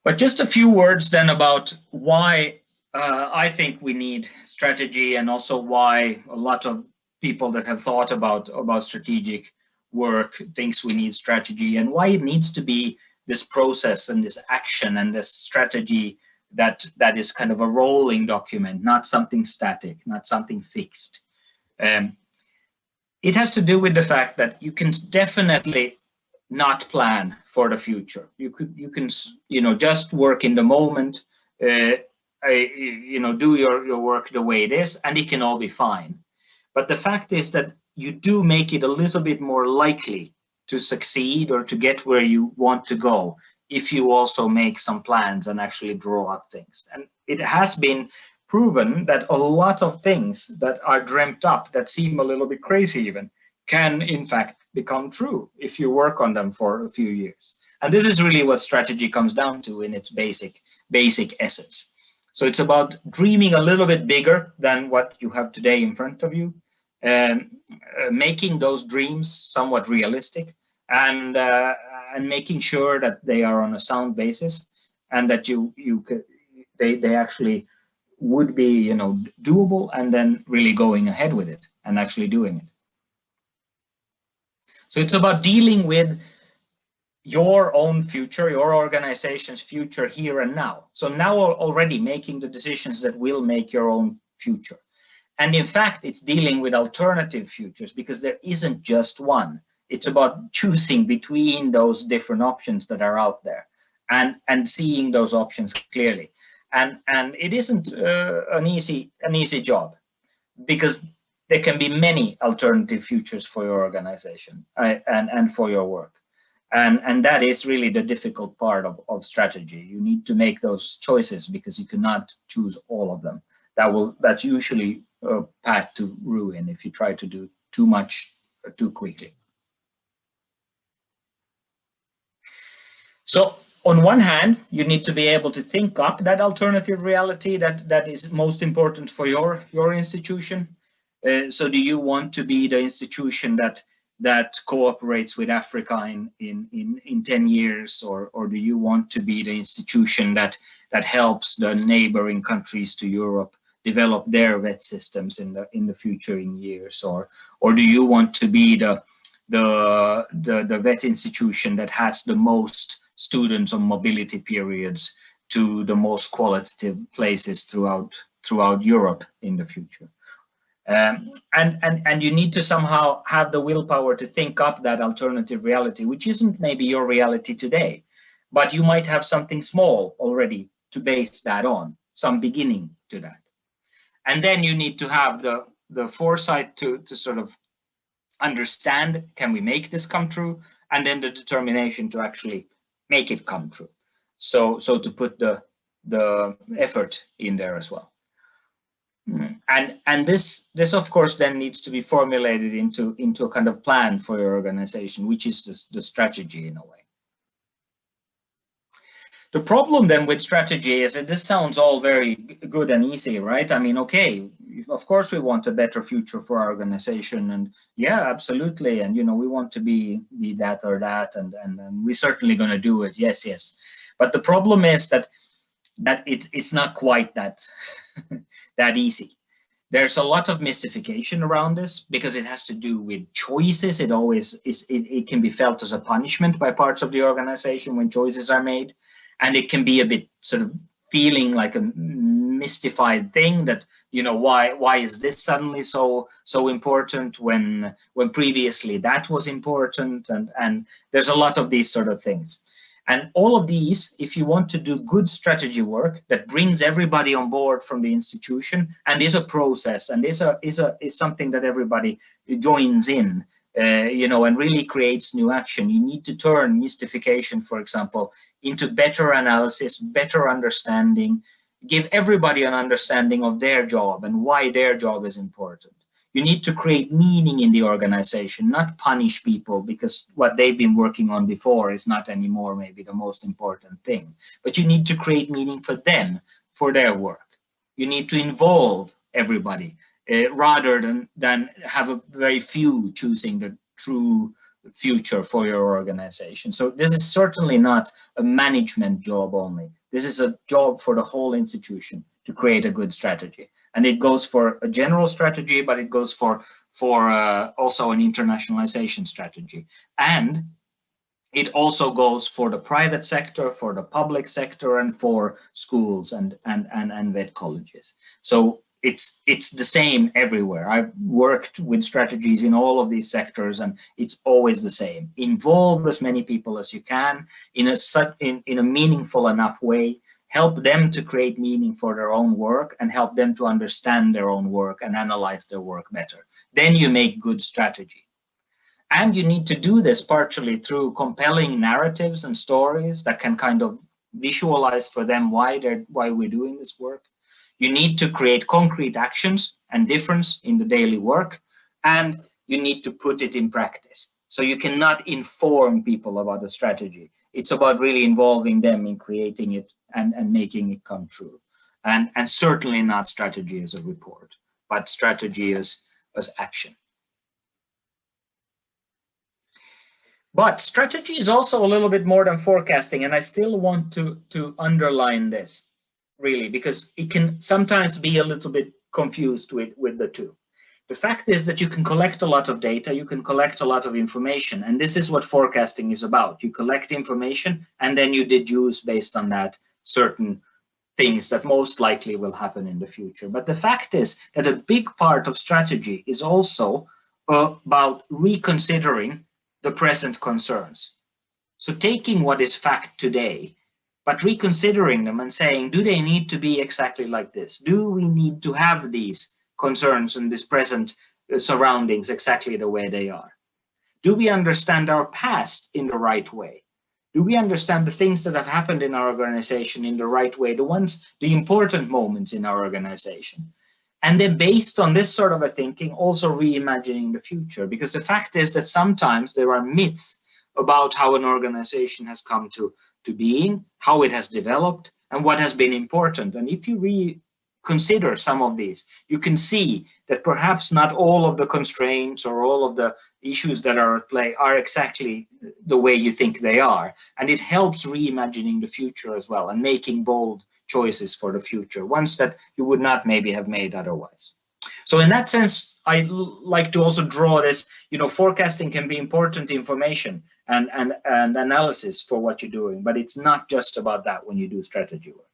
But just a few words then about why I think we need strategy, and also why a lot of people that have thought about strategic work thinks we need strategy, and why it needs to be this process and this action and this strategy that is kind of a rolling document, not something static, not something fixed. It has to do with the fact that you can definitely not plan for the future. You can just work in the moment, do your work the way it is, and it can all be fine. But the fact is that you do make it a little bit more likely to succeed or to get where you want to go if you also make some plans and actually draw up things. And it has been proven that a lot of things that are dreamt up that seem a little bit crazy even can in fact become true if you work on them for a few years. And this is really what strategy comes down to in its basic essence. So it's about dreaming a little bit bigger than what you have today in front of you, and making those dreams somewhat realistic, and making sure that they are on a sound basis, and that they actually would be doable, and then really going ahead with it and actually doing it. So it's about dealing with your own future, your organization's future here and now. So now already making the decisions that will make your own future. And in fact, it's dealing with alternative futures, because there isn't just one. It's about choosing between those different options that are out there, and seeing those options clearly. And it isn't an easy job, because there can be many alternative futures for your organization and for your work. And that is really the difficult part of strategy. You need to make those choices, because you cannot choose all of them. That's usually a path to ruin if you try to do too much too quickly. So on one hand, you need to be able to think up that alternative reality that is most important for your institution. So do you want to be the institution that cooperates with Africa in 10 years, or do you want to be the institution that helps the neighboring countries to Europe develop their vet systems in the future in years, or do you want to be the vet institution that has the most students on mobility periods to the most qualitative places throughout Europe in the future? And you need to somehow have the willpower to think up that alternative reality, which isn't maybe your reality today, but you might have something small already to base that on, some beginning to that. And then you need to have the foresight to sort of understand, can we make this come true? And then the determination to actually make it come true. So to put the effort in there as well. And this of course then needs to be formulated into a kind of plan for your organization, which is the strategy in a way. The problem then with strategy is that this sounds all very good and easy, right? I mean, okay, of course we want a better future for our organization, and yeah, absolutely, and we want to be that or that, and we're certainly going to do it. Yes. But the problem is that it's not quite that that easy. There's a lot of mystification around this, because it has to do with choices. It always is. It can be felt as a punishment by parts of the organization when choices are made. And it can be a bit sort of feeling like a mystified thing that, why is this suddenly so important when previously that was important, and there's a lot of these sort of things. And all of these, if you want to do good strategy work that brings everybody on board from the institution, and is a process, and is something that everybody joins in, and really creates new action, you need to turn mystification, for example, into better analysis, better understanding, give everybody an understanding of their job and why their job is important. You need to create meaning in the organization, not punish people because what they've been working on before is not anymore maybe the most important thing. But you need to create meaning for them, for their work. You need to involve everybody rather than have a very few choosing the true future for your organization. So this is certainly not a management job only. This is a job for the whole institution to create a good strategy. And it goes for a general strategy, but it goes for also an internationalization strategy. And it also goes for the private sector, for the public sector, and for schools and vet colleges. So it's the same everywhere. I've worked with strategies in all of these sectors, and it's always the same. Involve as many people as you can in a meaningful enough way. Help them to create meaning for their own work, and help them to understand their own work and analyze their work better. Then you make good strategy. And you need to do this partially through compelling narratives and stories that can kind of visualize for them why we're doing this work. You need to create concrete actions and difference in the daily work, and you need to put it in practice. So you cannot inform people about a strategy. It's about really involving them in creating it and making it come true. And certainly not strategy as a report, but strategy as action. But strategy is also a little bit more than forecasting, and I still want to underline this, really, because it can sometimes be a little bit confused with the two. The fact is that you can collect a lot of data, you can collect a lot of information, and this is what forecasting is about. You collect information, and then you deduce based on that certain things that most likely will happen in the future. But the fact is that a big part of strategy is also about reconsidering the present concerns. So taking what is fact today, but reconsidering them and saying, do they need to be exactly like this? Do we need to have these concerns and this present surroundings exactly the way they are? Do we understand our past in the right way? Do we understand the things that have happened in our organization in the right way, the important moments in our organization? And then based on this sort of a thinking, also reimagining the future, because the fact is that sometimes there are myths about how an organization has come to being, how it has developed, and what has been important. And if you reconsider some of these, you can see that perhaps not all of the constraints or all of the issues that are at play are exactly the way you think they are. And it helps reimagining the future as well and making bold choices for the future, ones that you would not maybe have made otherwise. So in that sense, I like to also draw this, forecasting can be important information and analysis for what you're doing, but it's not just about that when you do strategy work.